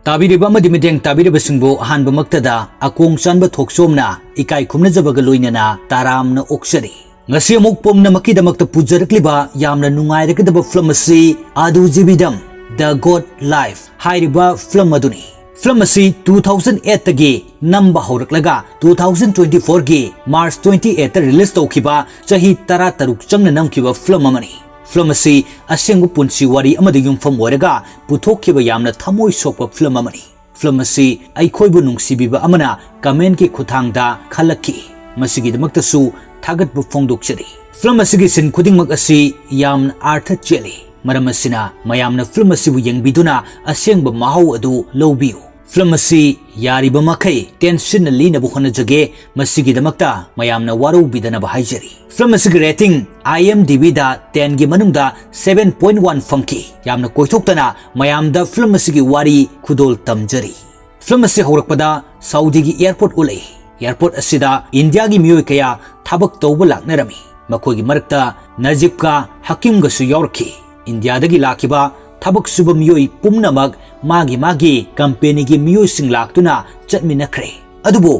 ताबिरिबा अमदि मिदेंग ताबिरिबसिंगबो अहानबमक्तदा अकोंग चानबा थोकसोमना इकाई खुमनजबगा लोइनना तारामना ओक्सरी ngasi amuk pomnamakidamakta pujarikliba yamna nungairagdaba film asi adu jibidam The God Life hairiba film aduni film asi 2008 tagi namba horaklaga 2024 gi March 28 ta release tawkiba chahi tara taruk changna namkiba film amani film asi asengu punsi wari amada yumfam oiraga puthokkiba yamna thamoi sokpa film amani film asi aikhoibu nungsibiba amana comment ki khuthangda khalakki masigidmaktasu थागत फोंदोक्चरी film असिगी सिन खुदिंगमक असि यामन अर्थ चेली मरम असिना मयामन फिल्म असिबु यंगबिदुना असेंगब माहौ अदु लौबियु फिल्म असि यारिबा मखै टेंशन लीनबु होनजगे मसिगिदमक्ता मयामन वारौ बिदनबा हाइजरी फिल्म असिगी रेटिंग IMDb दा 10 गी मनुंगदा 7.1 फंकी यामन कोइथोक्तना मयामदा फिल्म असिगी वारी खुदोल तमजरी फिल्म असि हौरकपदा सऊदीगी एयरपोर्ट उलै एयरपोर्ट असिदा इंडिया की मियोय कया थाबक तौबा लाक्नरमी मखोगी मरक्ता नजीब का हकीम गसु यौरखी इंडिया दगी लाखिबा थाबक सुब मियोय पुमनमक मागी कंपनी की मियोय सिंग लाक्तुना चटमिनखरे अदुबो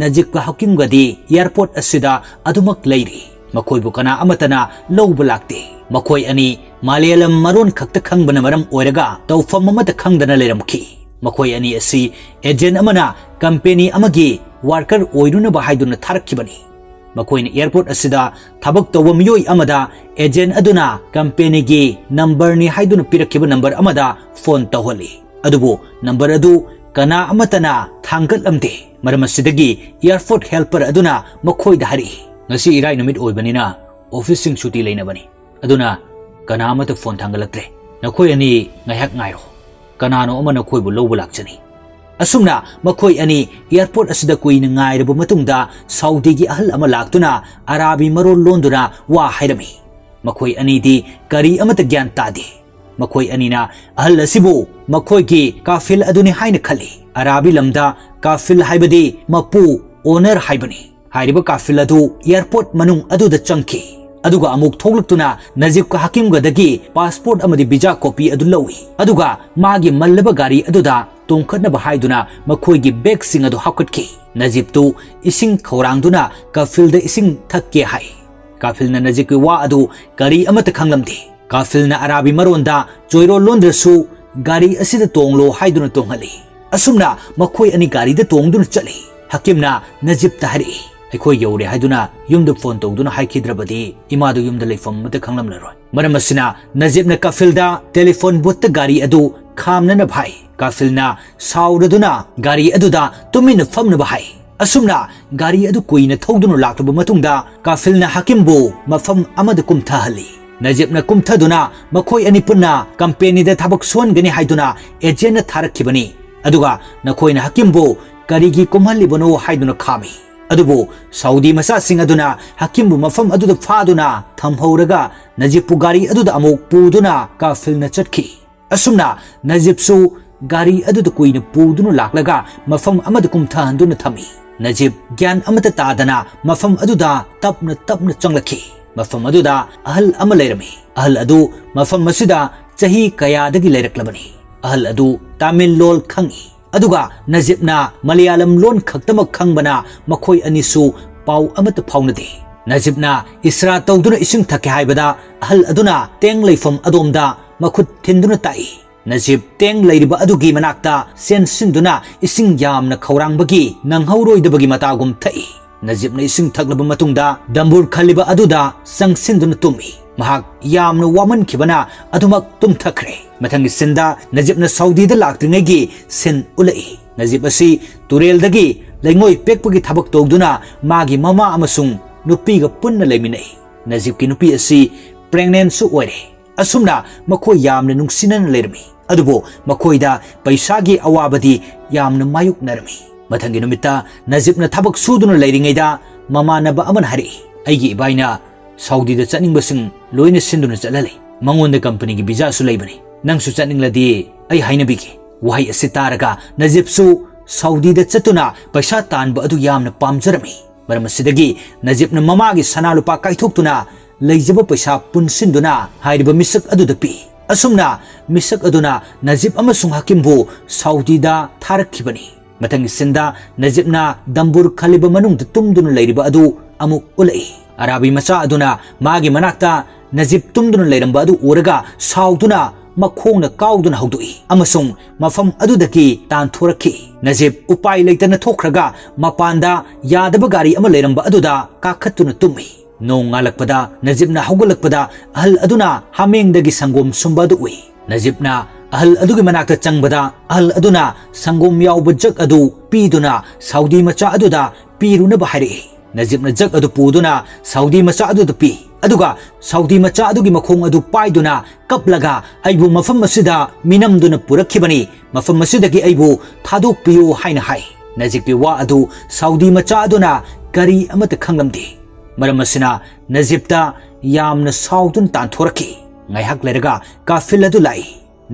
नजीब का हकीम गदी एयरपोर्ट असिदा अदुमक लैरी मखोयबु कना अमतना लौबा लाक्ते मखोय अनि मलयालम मरोन खक्ता खंगबना मरम ओइरगा तौफम अमत खंगदना लेरमखी मखोय अनि असि एजेंट अमना कंपनी अमगी वर्कर ओइरुनबा हाइदुना थारखिबनी मखोइन एयरपोर्ट असिदा थबक तौब मियोय अमदा एजेंट अदुना कंपनी की नंबर नि हाइदुना पिरखिबा नंबर अमदा फोन तौहली अदुबो नंबर अदु कना अमतना थांगतलमदे मरम असिदगी एयरपोर्ट हेल्पर अदुना मखोइदा हरि ngasi irai numit oibanina office sing chuti leinabani aduna kana amata phone thangalaktre nakhoi ani ngaiak ngairo kanano amana khoibu lobu lakchani asumna makhoi ani airport asida kuina ngairabu matungda saudi gi ahal ama laktuna arabi marol londuna wa hairami makhoi ani di kari amata gyan tadi makhoi anina ahal asibu makhoi gi kafil aduni haina khali arabi lamda kafil haibadi mapu owner haibani हाइरिबा काफिल अदु airport मनुंग अदुदा Chunky अदुगा अमुक थोगलक्तुना नजीब का हकीम गदगी passport अमदि visa copy अदु लौई अदुगा मागी मल्लबा गाड़ी अदुदा तोंखनबा हाइदुना मखोइगी bag सिंग अदु हाकटकी नजीब तु इसिंग खौरांगदुना काफिलदा इसिंग थक्के हाइ काफिलना नजीब की वा अदु गाड़ी अमत खंगलमदे काफिलना अराबी मरोंदा जोइरो लोंद्रसु गाड़ी असिदा तोंगलो हाइदुना तोंगहली असुमना मखोइ अनि गाड़ीदा तोंगदुना चली हकीमना नजीब तहरी अखोई यौरे हाइदुना युमद फोन तौदुना हाइखिद्रबदी इमादु युमद लेफम मत खंगलमलरोय मरम असिना नजीबना काफिलदा टेलीफोन बुत गाड़ी अदु खामनना भाई काफिलना साउरदुना गाड़ी अदुदा तुमिन फमन भाई असुमना गाड़ी अदु कोइना थौदुना लाक्तब मतुंगदा काफिलना हकीमबु मफम अमद कुमथाहली नजीबना कुमथादुना मखोई अनि पुन्ना कंपनीदा थबक सोनगनि हाइदुना एजेंट थारखिबनी अदुगा नखोइना हकीमबु करिगी कुमहलिबनो हाइदुना खामी अदुबो सऊदी मसा सिंग अदुना हकीमबु मफम अदुदा फादुना थमहौरगा नजीबपु गाड़ी अदुदा अमुक पुदुना काफिलना चटखी असुमना नजीबसु गाड़ी अदुदा कुइना पुदुना लाक्लगा मफम अमद कुमथाहंदुना थमी नजीब ज्ञान अमत तादना मफम अदुदा तपना चंगलखी मफम अदुदा अहल अम लेरमी अहल अदु मफम मसिदा चही कयादगी लेरक्लबनी अहल अदु तमिल लोल खंगी अदुगा नजीबना मलयालम लोन खक्तमक खंगबना मखोई अनिसु पाउ अमत फाउनदे नजीबना इसरा तौदुना इसिंग थके हाइबदा अहल अदुना तेंग लेफम अदोमदा मखुद थिंदुना ताई नजीब तेंग लेरिबा अदुगी मनाक्ता सेन सिंदुना इसिंग यामना खौरांगबगी नंगहौरोइदबगी मतागुम थई नजीबना इसिंग थकलबा मतुंगदा दंबुर खलिबा अदुदा संगसिंदुना तुमी महाक यामना वामनखिबना अदुमक तुमथखरे मथंगी सिंदा नजीबना सऊदीदा लाक्त्रिङैगी सिन उलई नजीब असि तुरेलदगी लैंगोय पेकपगी थबक तौदुना मागी ममा अमसुंग नुपीगा पुन्ना लेमिनै नजीबकी नुपी असि प्रेग्नेंट सु ओइरे असुमना मखोय यामना नुंगसिनना लेरमी अदुबो मखोयदा पैसागी अवाबदी यामना मायुकनरमी मथंगी नुमिता नजीबना थबक सुदुना लेरिङैदा ममानबा अमन हरि अैगी इबाइना सऊदीदा चनिंगबसिंग लोइना सिंदुना चलले मंगोंदा कंपनी की वीजा सु लेबनी नंगसु चनिंगलदी अै हाइनबिगे वहाई असि तारगा नजीबसु सऊदीदा चतुना पैसा तानबा अदु यामना पामजरमी मरम असिदगी नजीबना ममागी सना लुपा काइथोक्तुना लेजबा पैसा पुनसिंदुना हाइरिबा मिसक अदुदा पी असुमना मिसक अदुना नजीब अमसुंग हकीमबु सऊदीदा थारखिबनी मथंग सिंदा नजीबना दंबुर खलिब मनुंग तुमदुन लेरिबा अदु अमुक उलई अराबी मचा अदुना मागी मनाक्ता नजीब तुमदुन लेरंबा अदु ओरगा साउदुना मखोंगना काउदुना हौदुई अमसुंग मफम अदुदकी तानथोरखी नजीब उपाय लेतना थोखरगा मपांदा यादब गारी अमा लेरंबा अदुदा काखतुना तुमी नोंग ngalakpada Najibna haugalakpada ahal aduna hamengdagi sangom sumbadu ui Najibna ahal adugi manakta changbada ahal aduna sangom yauba jag adu piduna Saudi macha aduda piruna bahari Najibna jag adu puduna Saudi macha aduda pi aduga Saudi macha adugi makhong adu paiduna kaplaga aibu mafam masida minamduna purakhibani mafam masidagi aibu thaduk piyo haina hai Najibki wa adu Saudi macha aduna kari amata khanglamdi मरमसिना नजीबता यामन साउदुन तानथोरखी ngaihak lerga kafil adu lai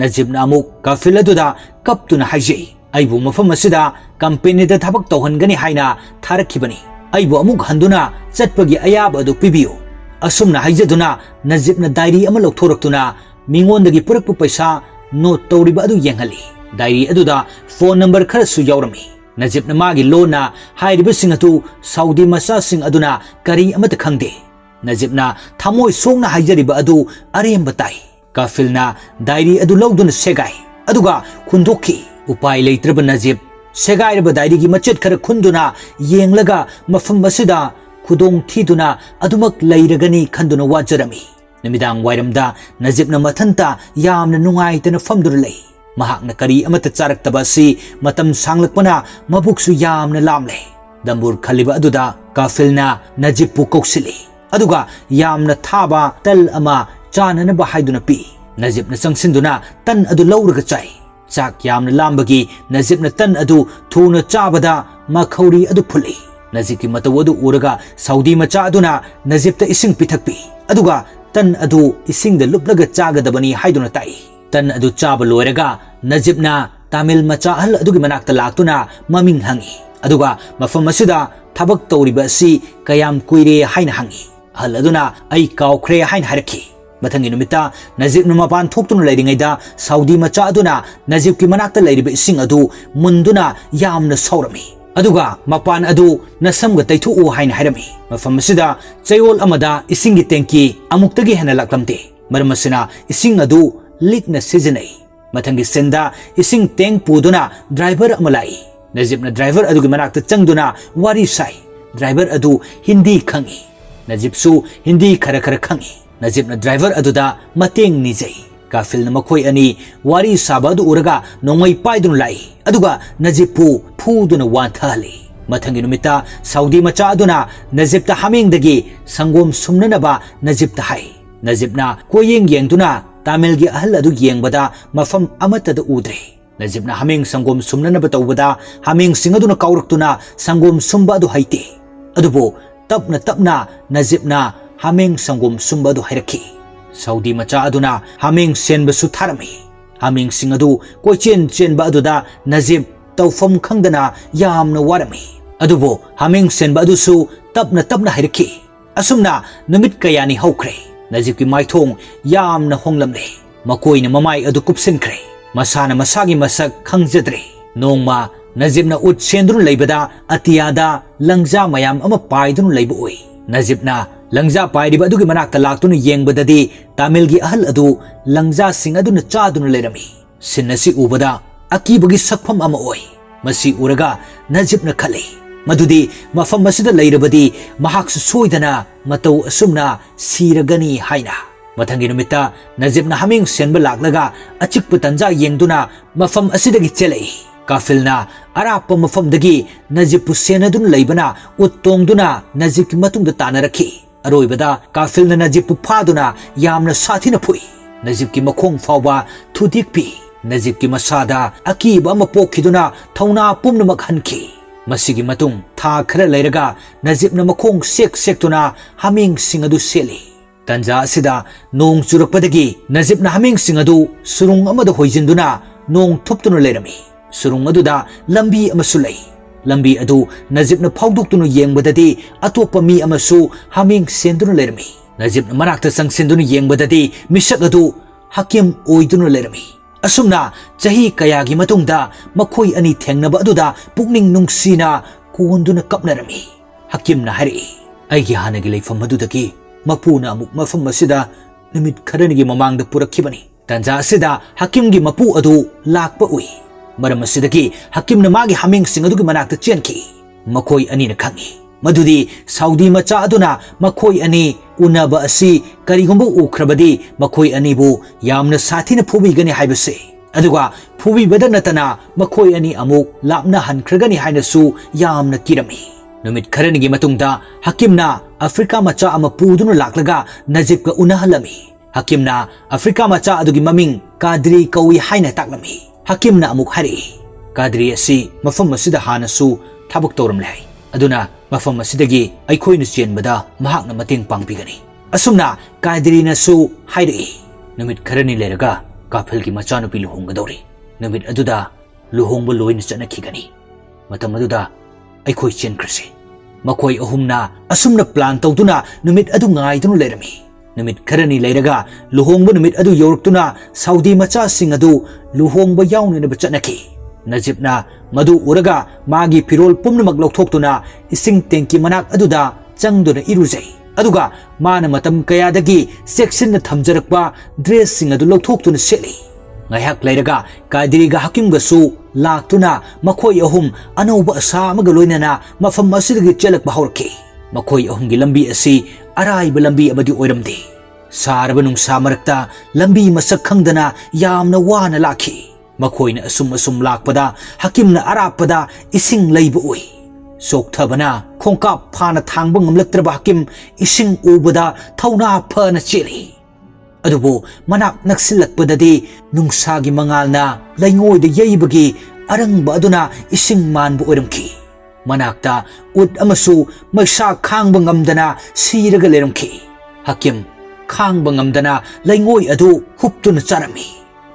najibna amuk kafil aduda kaptuna haijei aibu mafam asida company da thabak tawhangani haina tharakhibani aibu amuk handuna chatpagi ayab adu pibiyo asumna haijaduna najibna diary ama lokthoroktuna mingondagi purakpu paisa note tawriba adu yenghali diary aduda phone number khara su yaurami Najibna magi lona hairiba singatu Saudi masa sing aduna kari amata khangde Najibna thamoi songna haijariba adu aremba tai kafilna diary adu lawduna segai aduga khundokhi upai leitraba Najib segairaba diary gi machet khara khunduna yenglaga mafam masida khudong thiduna adumak leiragani khanduna wajarami namidang wairamda Najibna mathanta yamna nungaitana famdur lei mahakna kari amata charakta si matam sanglakpana mabuksu yamna lamle dambur khaliba aduda kafilna Najib pu koksili aduga yamna thaba tal ama chanana ba haiduna pi Najib na sangsinduna tan adu lawraga chai chak yamna lambagi Najib na tan adu thuna chabada makhauri adu phuli Najib ki mataw adu uraga Saudi macha aduna Najib ta ising pithakpi aduga tan adu ising da luplaga chagadabani haiduna tai tan adu chaba loiraga Najibna Tamil macha ahal adugi manakta laktuna maming hangi aduga mafam asida thabak tawriba si kayam kuire haina hangi ahal aduna ai kawkhre haina haraki mathangi numita Najibna mapan thoktuna leiringaida Saudi macha aduna Najib ki manakta leiriba ising adu munduna yamna saurami aduga mapan adu nasamga taithu u haina harami mafam asida chayol amada isingi tenki amuktagi hena laklamte marmasina ising adu likna seasonai mathangi senda ising teng puduna driver amalai Najibna driver adugi manakta changduna wari sai driver adu Hindi khangi Najib su Hindi khara khara khangi Najibna driver aduda mateng nijai kafilna makhoi ani wari sabadu uraga nongai paidun lai aduga Najib pu phuduna wanthali mathangi numita Saudi macha aduna Najib ta haming dagi sangom sumnanaba Najib ta hai Najibna koyeng yengduna Tamil gi ahal adu yengbada mafam amatada udre Najibna haming sangom sumnana batawbada haming singaduna kauraktuna sangom sumba adu haite adubo tapna Najibna haming sangom sumba adu hairaki Saudi macha aduna haming senba su tharami haming singadu kochen chenba aduda Najib tawfam khangdana yamna warami adubo haming senba adu su tapna hairaki asumna numit kayani haukre Najib ki maithong yamna honglamle makoina mamai adu kupsinkre masana masagi masak khangjadre nongma Najibna ut sendrun leibada atiyada langja mayam ama paidun leibu oi Najibna langja pairiba adu gi manakta laktuna yengbadadi Tamil gi ahal adu langja sing adu na chadun lerami sinnasi ubada akibagi sakpham ama oi masi uraga Najibna khale madudi mafam masida leirabadi mahak soidana matau asumna siragani haina mathangi numita Najibna haming senba laklaga achikpa tanja yengduna mafam asidagi chelei kafilna arapa mafam dagi Najib pu senadun leibana uttongduna Najib ki matungda tanarakhi aroibada kafilna Najib pu phaduna yamna sathina phui Najib ki makhong fawba thudikpi Najib ki masada akiba ama pokhiduna thauna pumnamak hanki masigi matung tha khara leiraga Najibna makhong sektuna haming singadu seli tanja asida nong churakpadagi Najibna haming singadu surung amada hoijinduna nong thuptuna leirami surung aduda lambi amasu lei lambi adu Najibna phawduktuna yengbadadi atopa mi amasu haming senduna leirami Najibna marakta sangsenduna yengbadadi misak adu hakim oiduna lerami asumna chahi kayagi matungda makhoi ani thengnaba aduda pukning nungsina konduna kapnarami hakim na hari aigi hanagi leifam adudagi mapuna amuk mafam asida numit kharanigi mamangda purakhibani tanja asida hakim gi mapu adu lakpa ui maram asidagi hakim na magi haming sing adugi manakta chenki makhoi ani na khangi madudi saudi macha aduna makhoi ani unaba asi karigumbu ukhrabadi makhoi ani bu yamna sathina phubi gani haibase aduga phubi bada natana makhoi ani amuk lapna hankragani hainasu yamna kirami numit kharanigi matungda hakimna afrika macha ama puduna laklaga najib ka unahalami hakimna afrika macha adugi maming kadri kawi haina taklami hakimna amuk hari kadri asi mafam asida hanasu thabuk toram lai aduna mafam asidagi aikhoina chenbada mahakna mateng pangpigani asumna kadrina su hairi numit kharani leraga kafel ki machanu pi luhonggadori numit aduda luhongba loina chanakhigani matam aduda aikhoi chenkrase makhoi ahumna asumna plan tawduna numit adu ngaidunu lerami numit kharani leraga luhongba numit adu yoruktuna saudi macha sing adu luhongba yawnina bachanaki Najibna madu uraga magi pirol pumnamak lauthokhtuna ising tenki manak aduda changduna irujai aduga mana matam kayadagi section na thamjarakpa dress sing adu lauthokhtuna seli ngayak leiraga kadiriga hakimga su laktuna makhoi ahum anauba asa amaga loinana mafam asidagi chelakba hawrki makhoi ahumgi lambi asi araiba lambi amadi oiramde saraba nungsa marakta lambi masak khangdana yamna wana lakhi makhoi na asum lakpada hakimna arapada ising leiba ui sokthabana khongkap phana thangba ngamlaktraba hakim ising ubada thauna phana cheli adubu manak naksilakpadadi nungsagi mangalna laingoi de yeibagi arangba aduna ising manbu oiramki manakta ut amasu maisa khangba ngamdana siraga leramki hakim khangba ngamdana laingoi adu huptuna charami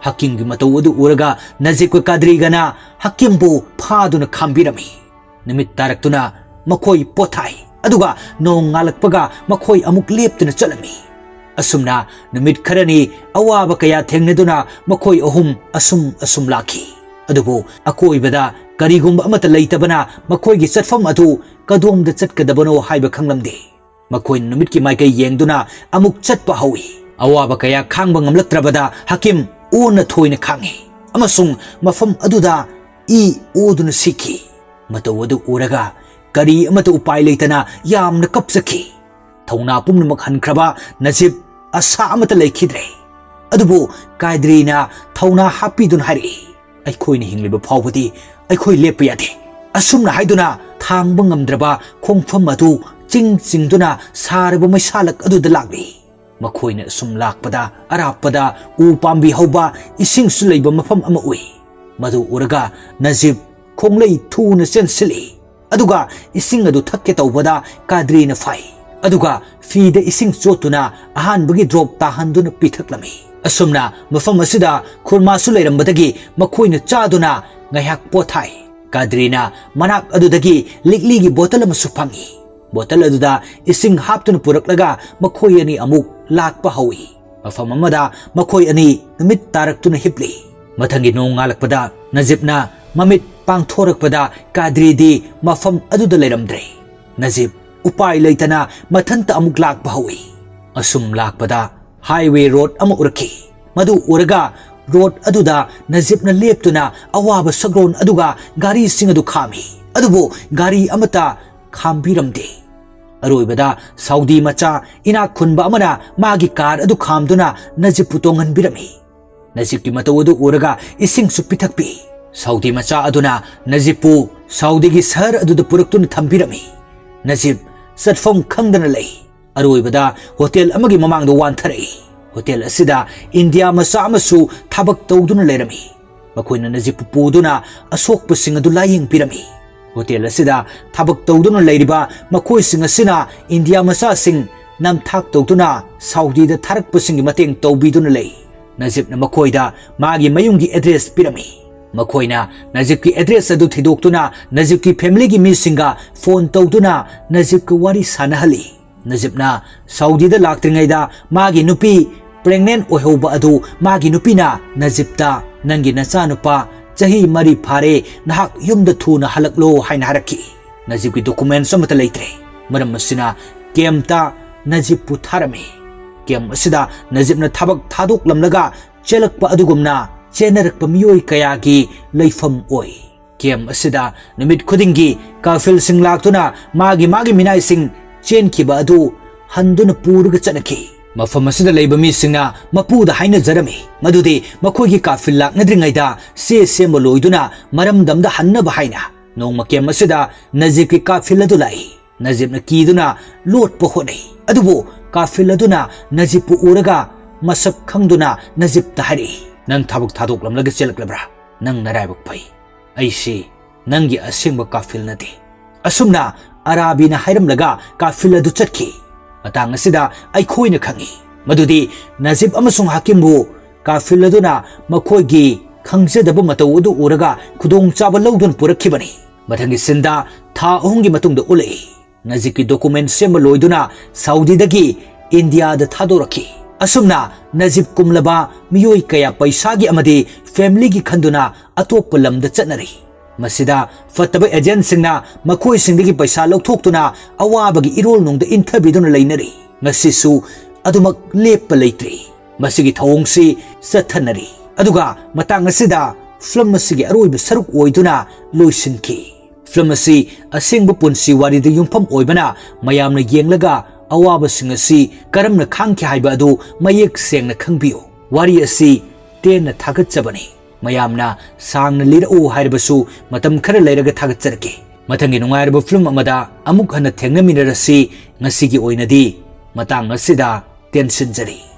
hakim gi matau adu uraga najib kadrigana hakim bu phaduna khambirami nimit taraktuna makhoi pothai aduga nong ngalakpaga makhoi amuk leptuna chalami asumna nimit kharani awaba kaya thengneduna makhoi ahum asum lakhi adubu akoi bada karigumba amata leitabana makhoi gi chatfam adu kadom da chatkadabano haiba khanglamde makhoi nimit ki maikai yengduna amuk chatpa hawi awaba kaya khangba ngamlaktrabada hakim una thoina khangi amasung mafam aduda I oduna sikhi matau adu uraga kari amata upai leitana yamna kapsaki thauna pumnamak hankraba najib asa amata leikhidre adubu kaidrina thauna hapidun hari aikhoina hingliba phawbadi aikhoi lepa yade asumna haiduna thangba ngamdraba khongfam adu chingduna saraba maisalak aduda lagli makhoi sum lakpada arapada u pambi hauba ising suleiba mafam ama ui madu uraga najib khonglei thuna sensili aduga ising adu thakke tawbada kadrina fai aduga fida ising chotuna ahan bagi drop tahanduna pithaklami asumna mafam asida khurma su leirambadagi makhoi chaduna ngayak pothai kadrina manak adudagi likligi bottle ama supangi bottle aduda ising haptuna puraklaga makhoi ani amuk lakpa hawi mafam amada makhoi ani numit taraktuna hipli mathangi nong ngalakpada najibna mamit pangthorakpada kadri di mafam aduda leiramdre najib upai leitana mathanta amuk lakpa hawi asum lakpada highway road ama urki madu uraga road aduda najibna leptuna awaba sagron aduga gari sing adu khami adubu gari amata khambiramde aroibada saudi macha ina khunba amana magi car adu khamduna najib putongan birami najib ki matau adu uraga ising su pithakpi saudi macha aduna najib pu saudi gi sahar adu da puraktun thambirami najib satfam khangdana lei aroibada hotel amagi mamang do wan tharai hotel asida india macha amasu thabak tawduna leirami makoina najib pu puduna asok pusing adu laying pirami hotel asida thabak tawduna leiriba makoi sing asina india masa sing nam thak tawduna saudi da tharak pusing gi mateng tawbiduna lei najib na makoi da magi mayung gi address pirami makoi na najib ki address adu thidoktuna najib ki family gi mi singa phone tawduna najib ki wari sanahali najib na saudi da laktringai da magi nupi pregnant oihoba adu magi nupina Najibta nangi nachanupa chahi mari phare nahak yumda thuna halaklo haina haraki Najib ki documents amata leitre maram asina kemta Najib pu tharami kem asida Najib na thabak thaduk lamlaga chelakpa adugumna chenarakpa miyoi kaya gi leifam oi kem asida numit khudingi kafil sing laktuna magi minai sing chen kiba adu handuna purga chanaki mafam asida leiba mi singna mapuda haina jarami madudi makhogi kafil laknadringaida se semoloiduna maram damda hannaba haina nongma kem asida Najib ki kafil adu lai Najib na kiduna lot po honai adubu kafil aduna Najib pu uraga masak khangduna Najib tahari nang thabuk thaduk lamlaga chelaklabra nang naraibak pai aisi nangi asengba kafil nadi asumna arabi na hairam laga kafil adu chatki matang asida ai khoina khangi madudi Najib amasung hakim bu kafil aduna makhoi gi khangjedaba matau adu uraga khudong chaba lawdun purakhibani mathangi sinda tha ahungi matungda ulei Najib ki document sema loiduna Saudi dagi India da thadoraki asumna Najib kumlaba miyoi kaya paisa gi amadi family gi khanduna atop lam da chatnari masida fataba agent singna makhoi singdagi paisa lawthoktuna awabagi irol nongda interview leinari ngasisu adumak lepa leitri masigi thawongsi sathanari aduga matang asida film asigi aroiba saruk oiduna loisinki film asi asengba punsi warida yumpham oibana mayamna yenglaga awaba sing asi karamna khangkhe haiba adu mayek sengna khangbiyo wari asi tenna thagatchabani mayamna sangna lirau haibasu matam khara leiraga thagatcharke mathangi nungairba film amada amuk hana thengnaminarasi ngasigi oinadi matang asida tension jari